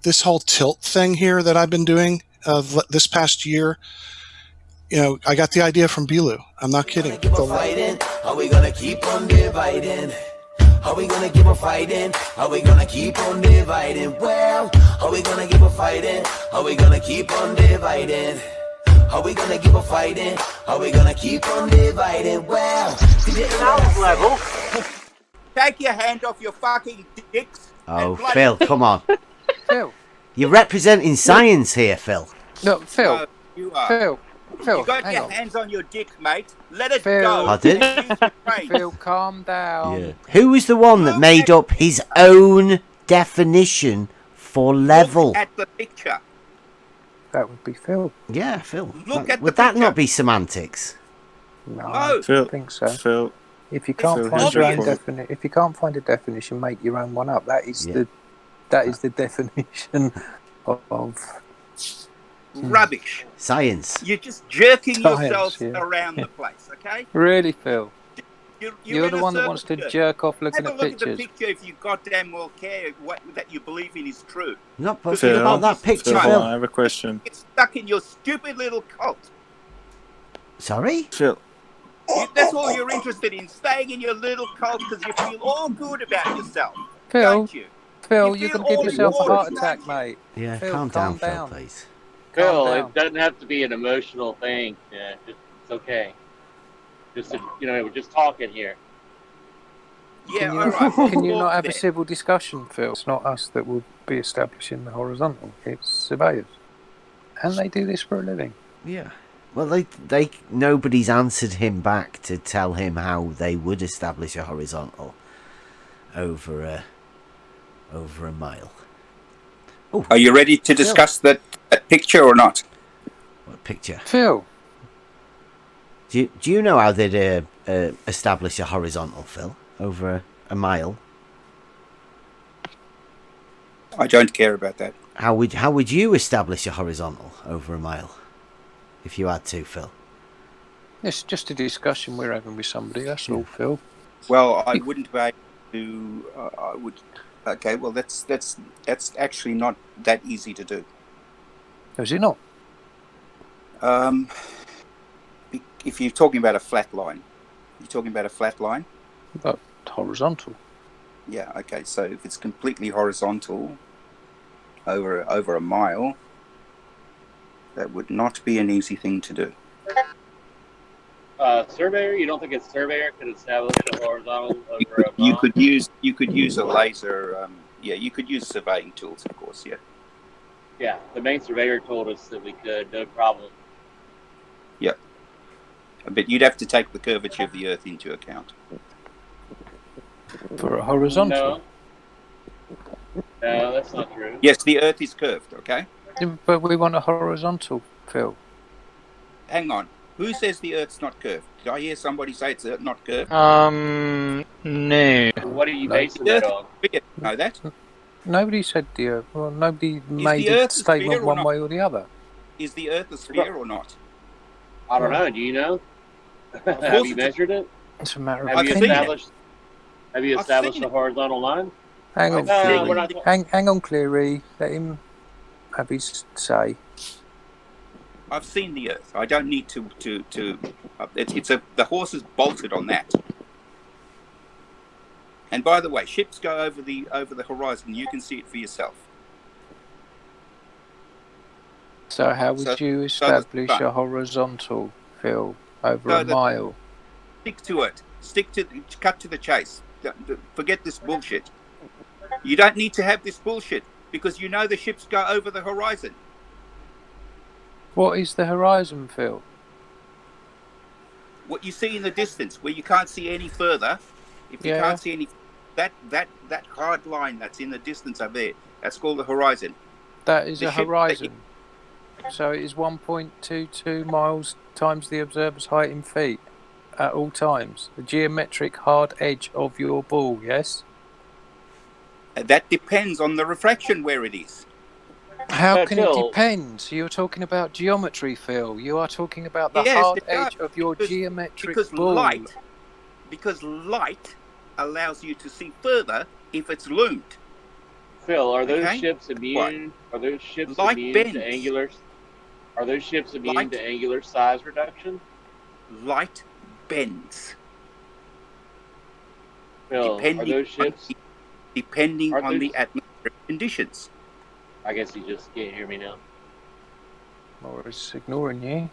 this whole tilt thing here that I've been doing this past year, I got the idea from Bilu. I'm not kidding. Are we gonna keep on dividing? Are we gonna keep on fighting? Are we gonna keep on dividing? Well, are we gonna keep on fighting? Are we gonna keep on dividing? Are we gonna keep on fighting? Are we gonna keep on dividing? Well, sound level. Take your hand off your fucking dicks. Oh, Phil, come on. Phil. You're representing science here, Phil. No, Phil. No, you are. Phil. You got your hands on your dick, mate. Let it Phil. go. I did. Phil, calm down. Yeah. Who was the one that made up his own definition for level? Look at the picture. That would be Phil. Yeah, Phil. Look at would the that picture. not be semantics? No, I Phil, don't think so. Phil, If you can't Phil, find here's your your own point. definition, if you can't find a definition, make your own one up. That is Yeah. the definition of Rubbish. Science. You're just jerking Science, yourself yeah. around the place, okay? Really, Phil. You're in the a one that wants to circus. jerk off looking Have a at look at the pictures. picture if you goddamn well care what that you believe in is true. Not but Phil, about that picture, Phil, Phil. I have a question. It's stuck in your stupid little cult. Sorry? Phil, That's all you're interested in, staying in your little cult because you feel all good about yourself, Phil, don't you? Phil, You you're feel going to give all yourself a heart good, attack, don't you? mate. Yeah, Phil, calm calm down, Phil, down. please. Phil, down. it doesn't have to be an emotional thing. Yeah, it's okay. Just we're just talking here. Yeah, Can you, all right. can you not have a there. civil discussion, Phil? It's not us that will be establishing the horizontal. It's surveyors, and they do this for a living. Yeah. Well, they nobody's answered him back to tell him how they would establish a horizontal over a mile. Oh, Are you ready to discuss that picture or not? what picture? Phil, Do you know how they'd establish a horizontal, Phil, over a mile? I don't care about that. How would you establish a horizontal over a mile, if you had to, Phil? it's just a discussion we're having with somebody. That's all, Phil. Well, I wouldn't be able to. I would. Okay. Well, that's actually not that easy to do. Is it not? If you're talking about a flat line, But horizontal. Yeah. Okay. So if it's completely horizontal over a mile, that would not be an easy thing to do. Surveyor, you don't think a surveyor could establish a horizontal over a You mile? could use a laser. Yeah, you could use surveying tools, of course. Yeah. Yeah, the main surveyor told us that we could, no problem. Yeah. But you'd have to take the curvature of the Earth into account. For a horizontal. No, that's not true. Yes, the Earth is curved. Okay. Yeah, but we want a horizontal, Phil. Hang on. Who says the Earth's not curved? Did I hear somebody say it's not curved? No. What are you No. basing The that Earth on? is sphere. Know that? Nobody said the Earth. Well, nobody made the a Earth a statement sphere or one not? way or the other. Is the Earth a sphere or not? I don't know. Do you know? Have course you it's- measured it? It's a matter of Have you I've seen it. established? Have you I've established seen a it. horizontal line? Hang on, I've seen Cleary. we're not- Hang on, Cleary. Let him have his say. I've seen the Earth. I don't need to. The horse is bolted on that. And by the way, ships go over the horizon. You can see it for yourself. So how would you establish fine. a horizontal, Phil, over So a the- mile? Stick to it. Cut to the chase. Forget this bullshit. You don't need to have this bullshit because you know the ships go over the horizon. What is the horizon, Phil? What you see in the distance, where you can't see any further. If you Yeah. can't see any, that hard line that's in the distance over there, that's called the horizon. That is The a ship that horizon. So it is 1.22 miles times the observer's height in feet at all times. The geometric hard edge of your ball, yes? That depends on the refraction where it is. How can it Phil. depend? You're talking about geometry, Phil. You are talking about the Yes, hard it does, edge of your because- geometric Because ball. light allows you to see further if it's loomed. Phil, are those Okay? ships What? immune? Are those ships Light immune to bends. angular? Are those ships immune Light to angular size reduction? light bends. Phil, are Depending those on ships? depending Aren't on those? the atmospheric conditions. I guess you just can't hear me now. Or it's ignoring you.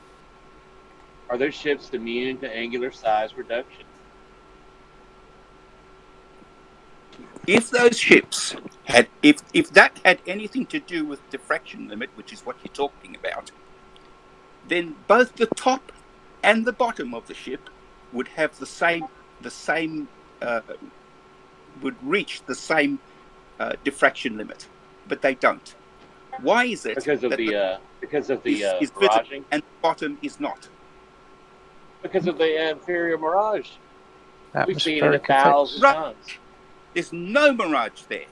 Are those ships immune to angular size reduction? If those ships had, if that had anything to do with diffraction limit, which is what you're talking about, then both the top and the bottom of the ship would have the same uh, would reach the same diffraction limit, but they don't. Why is it that the Because of the is visible miraging? and the bottom is not? Because of the inferior mirage. We've seen it Atmospheric 1,000 effects. Right. times. There's no mirage there.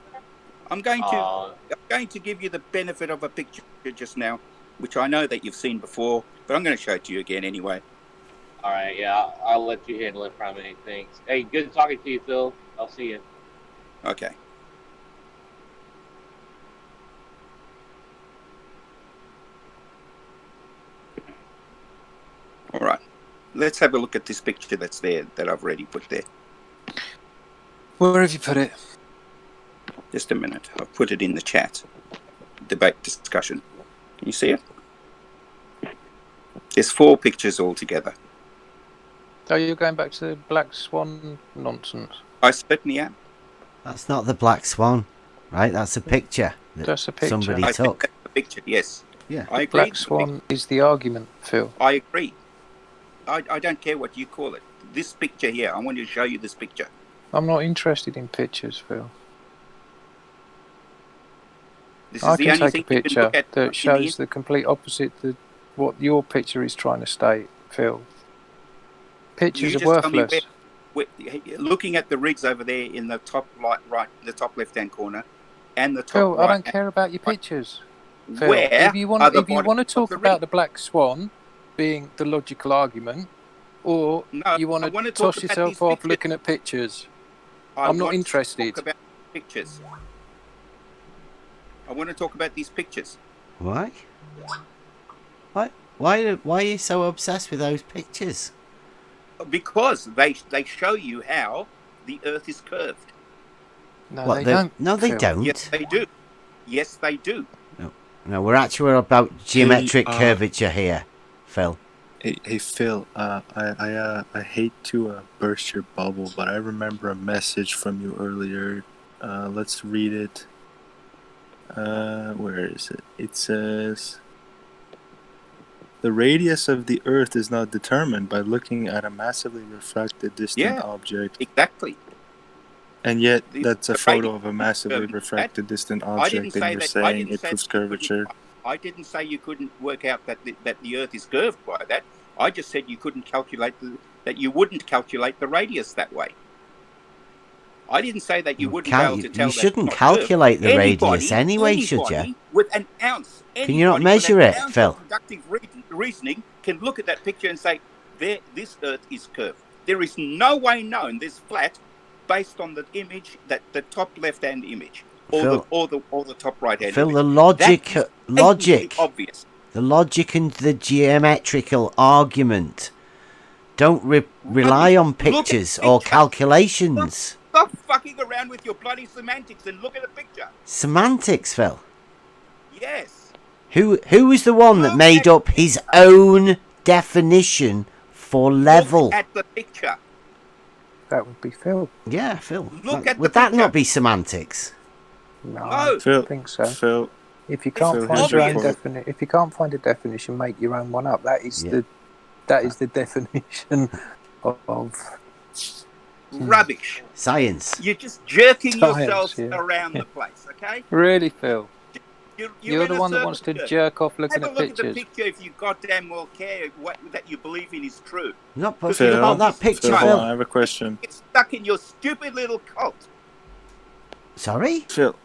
I'm going to Uh, I'm going to give you the benefit of a picture just now, which I know that you've seen before, but I'm going to show it to you again anyway. all right, yeah, I'll let you handle it from many things. Hey, good talking to you, Phil. I'll see you. Okay. All right. Let's have a look at this picture that's there that I've already put there. Where have you put it? Just a minute. I've put it in the chat. Debate discussion. Can you see it? There's 4 pictures altogether. Oh, you're going back to the black swan nonsense. I certainly am. That's not the black swan, right? That's a picture that That's a picture. somebody I think took. that's the picture, yes. Yeah. I agree. Black swan is the argument, Phil. I agree. I don't care what you call it. This picture here, I want to show you this picture. I'm not interested in pictures, Phil. This I is the can only take thing a you can picture look at that shows the complete opposite to what your picture is trying to state, Phil. Pictures You are just tell me worthless. looking at the rigs over there in the top right, the top left-hand corner, and the top Phil, right. I don't care about your pictures. Phil, Where if you are the want to bottoms of talk the about rig? the black swan being the logical argument, or No, you want I to want to talk toss about yourself these off pictures. looking at pictures, I I'm not want to interested. talk about pictures. I want to talk about these pictures. Why? Why are you so obsessed with those pictures? Because they show you how the Earth is curved. No, they don't. No, they Phil. don't. Yes, they do. Yes, they do. No, we're actually about geometric curvature here, Phil. Hey Phil, I hate to burst your bubble, but I remember a message from you earlier. Let's read it. Where is it? It says, the radius of the Earth is not determined by looking at a massively refracted distant object. Exactly. And yet, that's a the photo radius of a massively refracted distant object, and you're saying it proves curvature. I didn't say you couldn't work out that the Earth is curved by that. I just said you couldn't calculate that you wouldn't calculate the radius that way. I didn't say that you wouldn't be able to tell. You shouldn't calculate the radius anyway, should you? With an ounce, can you not measure it, Phil? Deductive reasoning can look at that picture and say, this Earth is curved. There is no way known this flat based on the image, that the top left-hand image, or Phil, the top right-hand Phil, image. the logic, obvious. The logic and the geometrical argument don't rely on pictures or calculations. Stop fucking around with your bloody semantics and look at the picture. Semantics, Phil? Yes. Who was the one that made up his own definition for level? Look at the picture. That would be Phil. Yeah, Phil. Would that not be semantics? No, I don't think so. Phil, if you can't find your own if you can't find a definition, make your own one up. That is the definition of rubbish. Science. You're just jerking yourself around the place, okay? Really, Phil? You're the one that wants to jerk off looking at pictures. Have a look at the picture if you goddamn well care that you believe in is true. Not talking about that picture, Phil. I have a question. Get stuck in your stupid little cult. Sorry? Phil.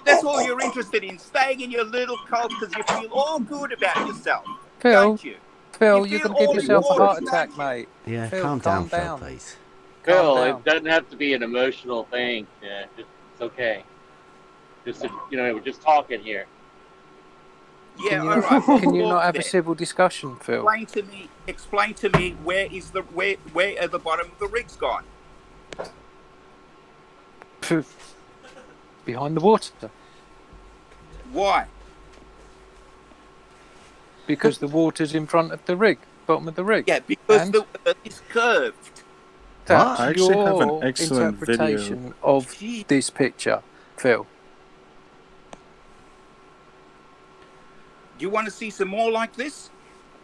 That's all you're interested in, staying in your little cult because you feel all good about yourself. Phil, don't you? Phil, you're going to give yourself a heart attack, mate. Yeah, Phil, calm down, Phil, please. Phil, it doesn't have to be an emotional thing. Yeah, it's okay. Just to, we're just talking here. Yeah, Can you all not, right. Well, can you not have a then, civil discussion, Phil? explain to me where are the bottom of the rigs gone? Behind the water. Why? Because the water's in front of the rig, bottom of the rig. Yeah, because And the Earth is curved. that's I actually have an your excellent video. interpretation of this picture, Phil. Do you want to see some more like this?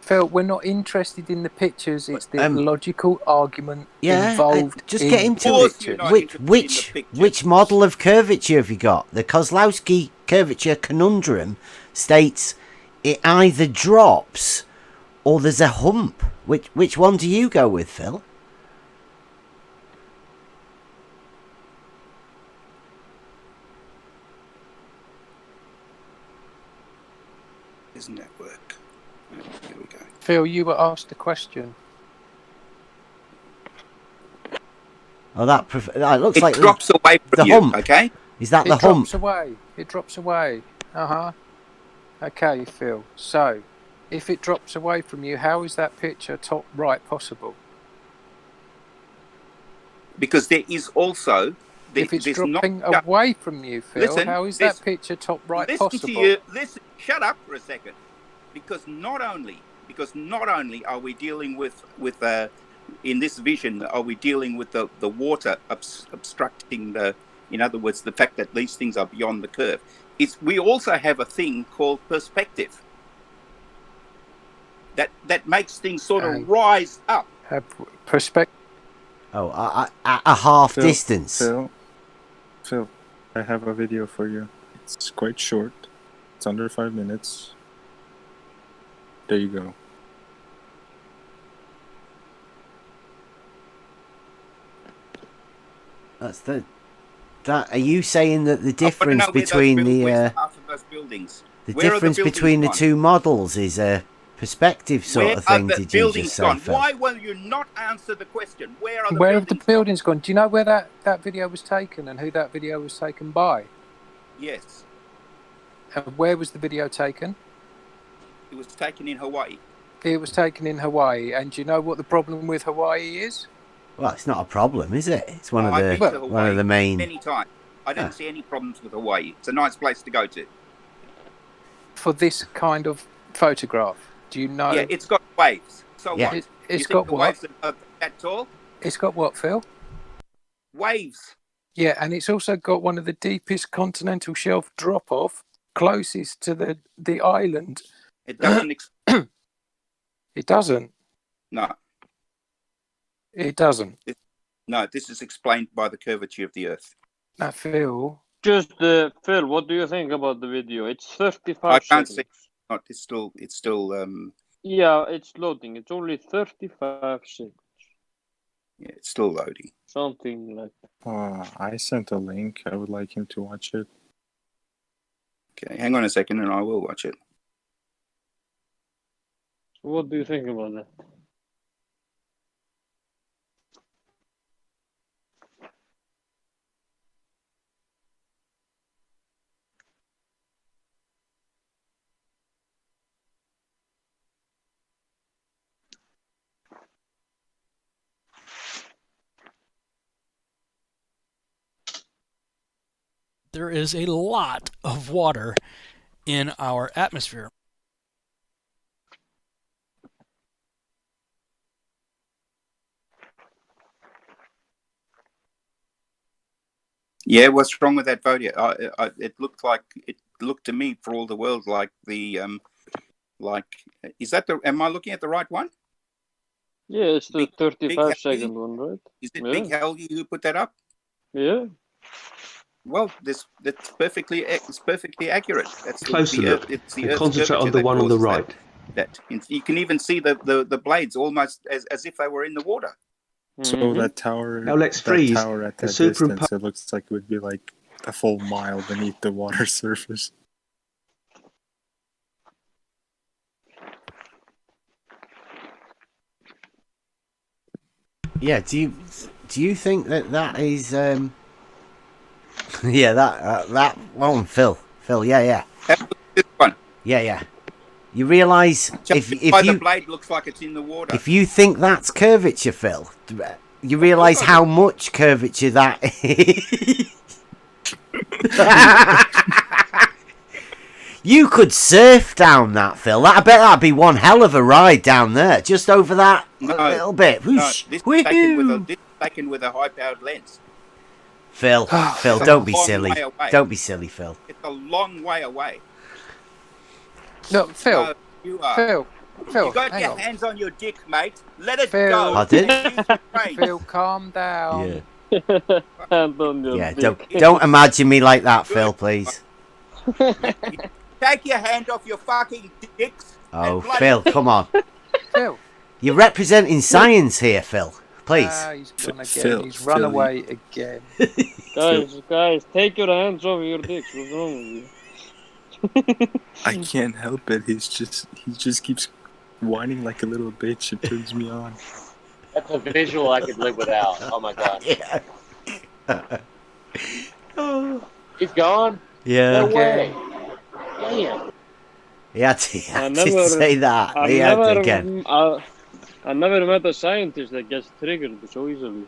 Phil, we're not interested in the pictures. It's the logical argument involved just in get him to course it. you're not interested in the pictures. Which model of curvature have you got? The Kozlowski curvature conundrum states it either drops or there's a hump. Which one do you go with, Phil? Doesn't that work? Here we go. Phil, you were asked a question. Oh, that looks like it drops away from the you. hump. Okay. Is that It the hump? drops away. It drops away. Okay, Phil. So, if it drops away from you, how is that picture top right possible? Because there is also If it's there's dropping not away from you, Phil, listen, how is that picture top right listen possible? to you. Listen. Shut up for a second. Because not only are we dealing with in this vision are we dealing with the water obstructing in other words the fact that these things are beyond the curve. We also have a thing called perspective that makes things sort of rise up. Perspective. Oh, a half Phil, distance. Phil, I have a video for you. It's quite short. It's under 5 minutes. There you go. Are you saying that the difference between the difference between the two models is a perspective sort of thing? Did you just say, Phil? Why will you not answer the question? Where are the Where buildings have the buildings gone? Do you know where that video was taken and who that video was taken by? Yes. And where was the video taken? It was taken in Hawaii. It was taken in Hawaii. And do you know what the problem with Hawaii is? Well, it's not a problem, is it? It's one of the main. Many times. I don't see any problems with Hawaii. It's a nice place to go to. For this kind of photograph, do you know? Yeah, it's got waves. So Yeah. what? It's got what? Waves are that tall? It's got what, Phil? Waves. Yeah, and it's also got one of the deepest continental shelf drop-off closest to the island. It doesn't. It doesn't. No. It doesn't. No, this is explained by the curvature of the Earth. Now, Phil. Just Phil, what do you think about the video? It's 35 I can't seconds. see. It's still. Yeah, it's loading. It's only 35 seconds. Yeah, it's still loading. Something like that. I sent a link. I would like him to watch it. Okay, hang on a second, and I will watch it. What do you think about that? There is a lot of water in our atmosphere. Yeah, what's wrong with that video? It looked to me for all the world like is that am I looking at the right one? Yeah, it's the 35-second one, right? Is it Big Helgi who put that up? Yeah. Well, that's perfectly accurate. That's Closer look. It's the and Earth's concentrate on curvature the one on the causes right. That you can even see the blades almost as if they were in the water. So that tower, now let's freeze tower at that distance, it looks like it would be like a full mile beneath the water surface. Yeah, do you think that is Yeah, that one, Phil. Phil, yeah. This one. Yeah. You realise if Why the you blade looks like it's in the water. if you think that's curvature, Phil, you realise how much curvature that is. You could surf down that, Phil. I bet that'd be one hell of a ride down there, just over that little bit. This is taken with a high-powered lens. Phil, don't be silly. Don't be silly, Phil. It's a long way away. Look, Phil. So you are. Phil. You got your hands on your dick, mate. Let it Phil. go. I did. Phil, calm down. Yeah. Hand on your Yeah. dick. Don't imagine me like that, Phil. Please. Take your hand off your fucking dicks. Oh, Phil, come on. Phil. You're representing science here, Phil. Please. He's gone again. Phil, He's run Phil, away again. Guys, take your hands off your dicks. What's wrong with you? I can't help it. He just keeps whining like a little bitch. It turns me on. That's a visual I could live without. Oh my god. Yeah. He's gone? Yeah. No way. Damn. He had to say that. I never met a scientist that gets triggered so easily.